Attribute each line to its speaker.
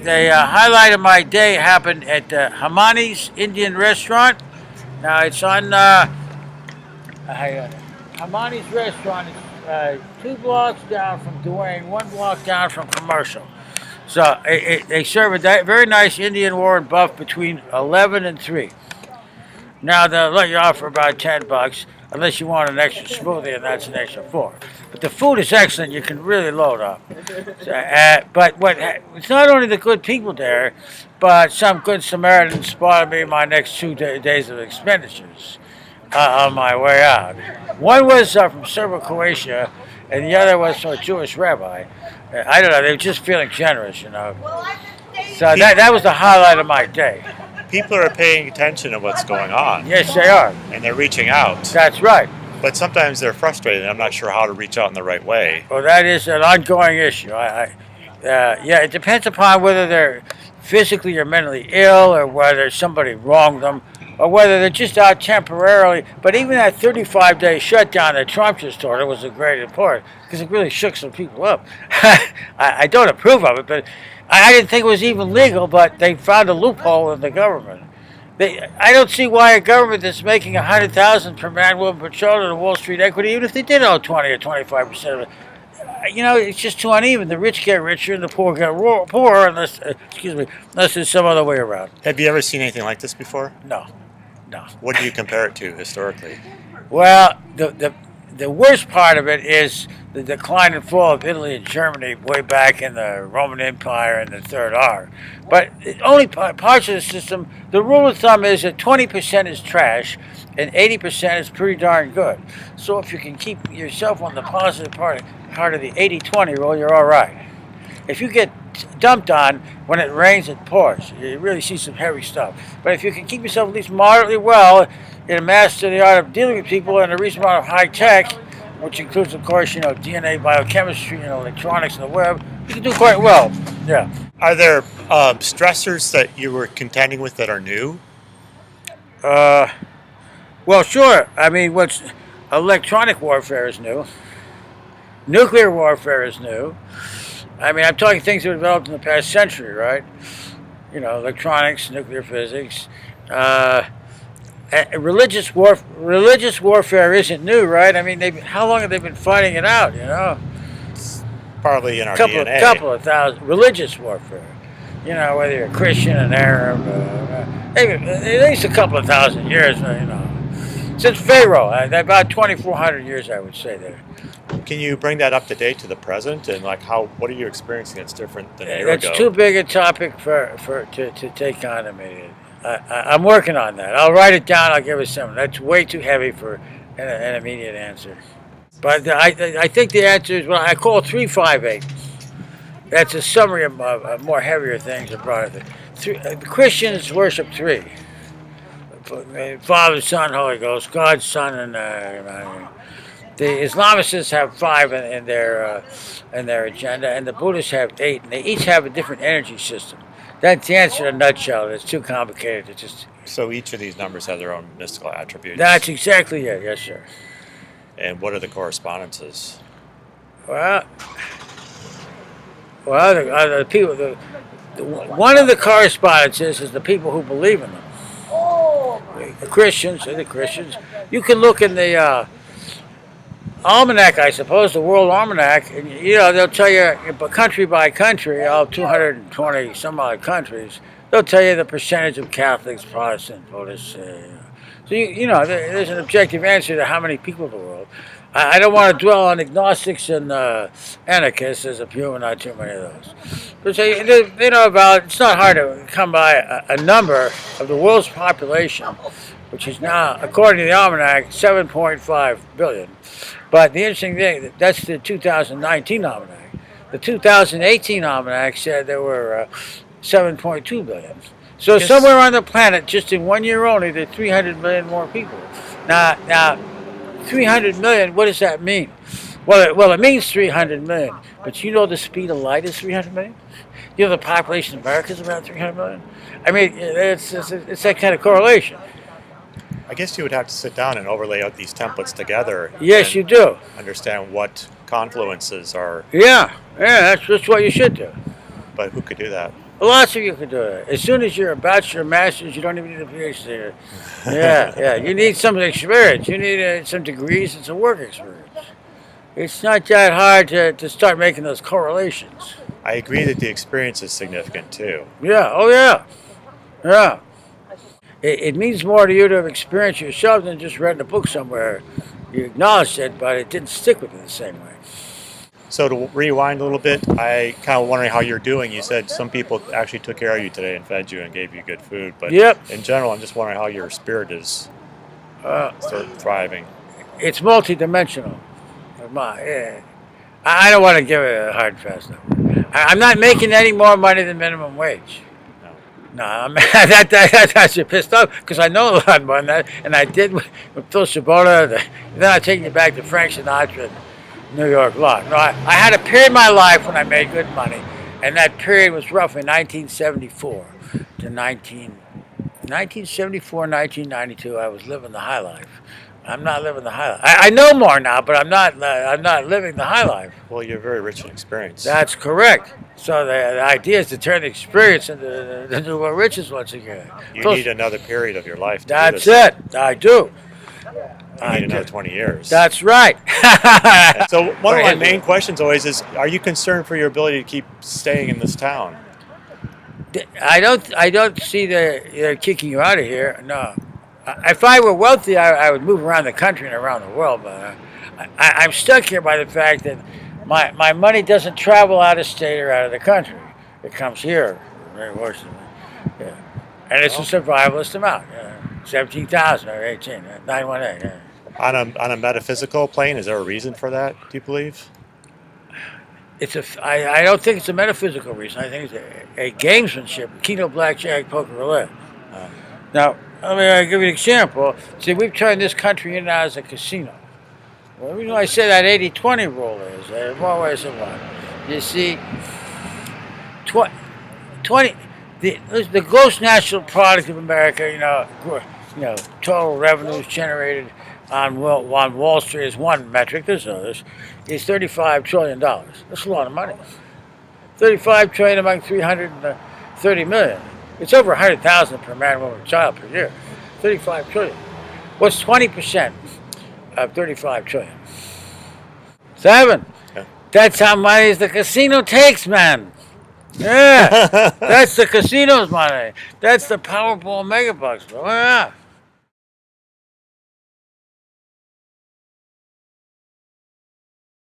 Speaker 1: the highlight of my day happened at Hamani's Indian Restaurant. Now it's on Hamani's Restaurant. It's 2 blocks down from Duane, 1 block down from Commercial. So they serve a very nice Indian warm buff between 11 and 3. Now they'll let you off for about $10, unless you want an extra smoothie, and that's an extra 4. But the food is excellent. You can really load up. But it's not only the good people there, but some good Samaritans spotted me my next 2 days of expenditures on my way out. One was from Serbia, Croatia, and the other was from a Jewish rabbi. I don't know. They were just feeling generous, you know. So that was the highlight of my day.
Speaker 2: People are paying attention to what's going on.
Speaker 1: Yes, they are.
Speaker 2: And they're reaching out.
Speaker 1: That's right.
Speaker 2: But sometimes they're frustrated. I'm not sure how to reach out in the right way.
Speaker 1: Well, that is an ongoing issue. Yeah, it depends upon whether they're physically or mentally ill, or whether somebody wronged them, or whether they're just out temporarily. But even that 35-day shutdown that Trump just ordered was a great important, because it really shook some people up. I don't approve of it, but I didn't think it was even legal, but they found a loophole in the government. I don't see why a government that's making $100,000 per man, woman, per child in Wall Street equity, even if they did own 20 or 25% of it, it's just too uneven. The rich get richer and the poor get poorer, unless there's some other way around.
Speaker 2: Have you ever seen anything like this before?
Speaker 1: No.
Speaker 2: What do you compare it to historically?
Speaker 1: Well, the worst part of it is the decline and fall of Italy and Germany way back in the Roman Empire and the Third Ark. But only parts of the system, the rule of thumb is that 20% is trash and 80% is pretty darn good. So if you can keep yourself on the positive part of the 80-20 rule, you're all right. If you get dumped on when it rains, it pours. You really see some heavy stuff. But if you can keep yourself at least moderately well and master the art of dealing with people and a reasonable amount of high tech, which includes, of course, DNA, biochemistry, electronics, and the web, you can do quite well. Yeah.
Speaker 2: Are there stressors that you were contending with that are new?
Speaker 1: Well, sure. I mean, electronic warfare is new. Nuclear warfare is new. I mean, I'm talking things that were developed in the past century, right? Electronics, nuclear physics. Religious warfare isn't new, right? I mean, how long have they been fighting it out,
Speaker 2: It's probably in our DNA.
Speaker 1: Couple of thousand. Religious warfare. Whether you're a Christian, an Arab, maybe at least a couple of thousand years, Since Pharaoh, about 2,400 years, I would say there.
Speaker 2: Can you bring that up to date to the present, and what are you experiencing that's different than a year ago?
Speaker 1: That's too big a topic to take on immediately. I'm working on that. I'll write it down. I'll give it some. That's way too heavy for an immediate answer. But I think the answer is I call 358. That's a summary of more heavier things and broader things. Christians worship 3: Father, Son, Holy Ghost, God, Son, and the Islamicists have 5 in their agenda, and the Buddhists have 8, and they each have a different energy system. That's the answer in a nutshell. It's too complicated to just.
Speaker 2: So each of these numbers have their own mystical attributes.
Speaker 1: That's exactly it. Yes, sir.
Speaker 2: And what are the correspondences?
Speaker 1: Well, the people. One of the correspondences is the people who believe in them. The Christians. You can look in the almanac, I suppose, the World Almanac, and they'll tell you country by country, all 220 some odd countries, they'll tell you the percentage of Catholics, Protestant, Buddhists. So there's an objective answer to how many people in the world. I don't want to dwell on agnostics and anarchists. There's a few, and not too many of those. But it's not hard to come by a number of the world's population, which is now, according to the almanac, 7.5 billion. But the interesting thing, that's the 2019 almanac. The 2018 almanac said there were 7.2 billion. So somewhere on the planet, just in 1 year only, there are 300 million more people. Now, 300 million, what does that mean? Well, it means 300 million. But the speed of light is 300 million? The population of America is about 300 million? I mean, it's that kind of correlation.
Speaker 2: I guess you would have to sit down and overlay out these templates together.
Speaker 1: Yes, you do.
Speaker 2: Understand what confluences are.
Speaker 1: Yeah, that's what you should do.
Speaker 2: But who could do that?
Speaker 1: Lots of you can do it. As soon as you're a bachelor, master's, you don't even need a PhD. Yeah. You need some experience. You need some degrees and some work experience. It's not that hard to start making those correlations.
Speaker 2: I agree that the experience is significant too.
Speaker 1: Yeah. Oh, yeah. Yeah. It means more to you to have experienced yourself than just read a book somewhere. You acknowledged it, but it didn't stick with you the same way.
Speaker 2: So to rewind a little bit, I kind of wondering how you're doing. You said some people actually took care of you today and fed you and gave you good food. But
Speaker 1: Yep.
Speaker 2: in general, I'm just wondering how your spirit is sort of thriving.
Speaker 1: It's multidimensional. Yeah. I don't want to give it a hard and fast number. I'm not making any more money than minimum wage. No, that's you pissed off because I know a lot more than that, and I did with Phil Sabota. Then I take you back to Frank Sinatra, and New York Law. No, I had a period in my life when I made good money, and that period was roughly 1974 to 1974, 1992. I was living the high life. I'm not living the high life. I know more now, but I'm not living the high life.
Speaker 2: Well, you're very rich in experience.
Speaker 1: That's correct. So the idea is to turn the experience into what riches once again.
Speaker 2: You need another period of your life to do
Speaker 1: That's
Speaker 2: this.
Speaker 1: it. I do.
Speaker 2: You need another 20 years.
Speaker 1: That's right.
Speaker 2: So one of my main questions always is, are you concerned for your ability to keep staying in this town?
Speaker 1: I don't see they're kicking you out of here. No. If I were wealthy, I would move around the country and around the world. But I'm stuck here by the fact that my money doesn't travel out of state or out of the country. It comes here, very fortunately. Yeah. And it's a survivalist amount. 17,000 or 18, 918. Yeah.
Speaker 2: On a metaphysical plane, is there a reason for that, do you believe?
Speaker 1: I don't think it's a metaphysical reason. I think it's a gamesmanship, Keno, blackjack, poker, roulette. Now, I'll give you an example. See, we've turned this country into as a casino. Well, the reason why I say that 80-20 rule is, more ways than one. You see, 20 the gross national product of America, total revenues generated on Wall Street is one metric. There's others. Is $35 trillion. That's a lot of money. 35 trillion among 330 million. It's over 100,000 per man, woman, child per year. 35 trillion. What's 20% of 35 trillion? 7.
Speaker 2: Yeah.
Speaker 1: That's how money the casino takes, man. Yeah, that's the casino's money. That's the Powerball megabucks, bro. Yeah.